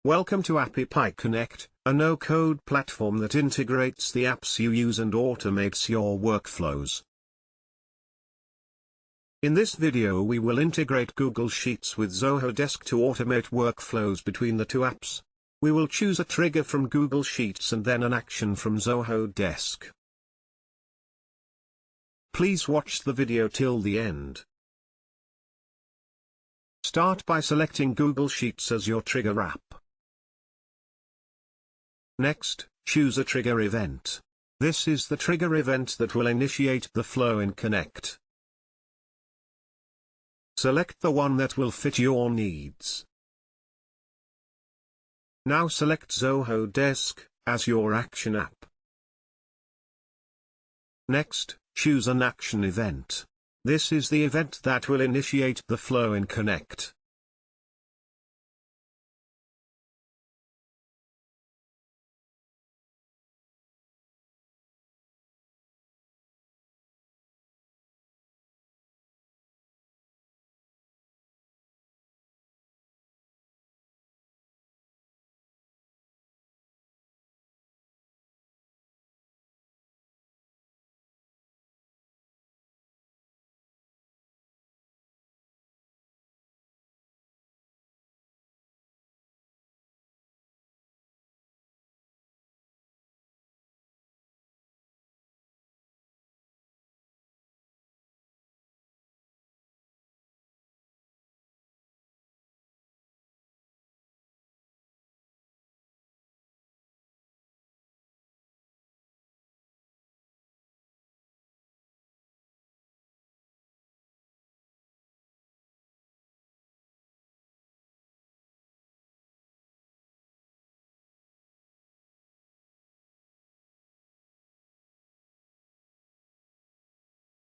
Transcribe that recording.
Welcome to AppyPie Connect, a no-code platform that integrates the apps you use and automates your workflows. In this video we will integrate Google Sheets with Zoho Desk to automate workflows between the two apps. We will choose a trigger from Google Sheets and then an action from Zoho Desk. Please watch the video till the end. Start by selecting Google Sheets as your trigger app. Next, choose a trigger event. This is the trigger event that will initiate the flow in Connect. Select the one that will fit your needs. Now select Zoho Desk as your action app. Next, choose an action event. This is the event that will initiate the flow in Connect.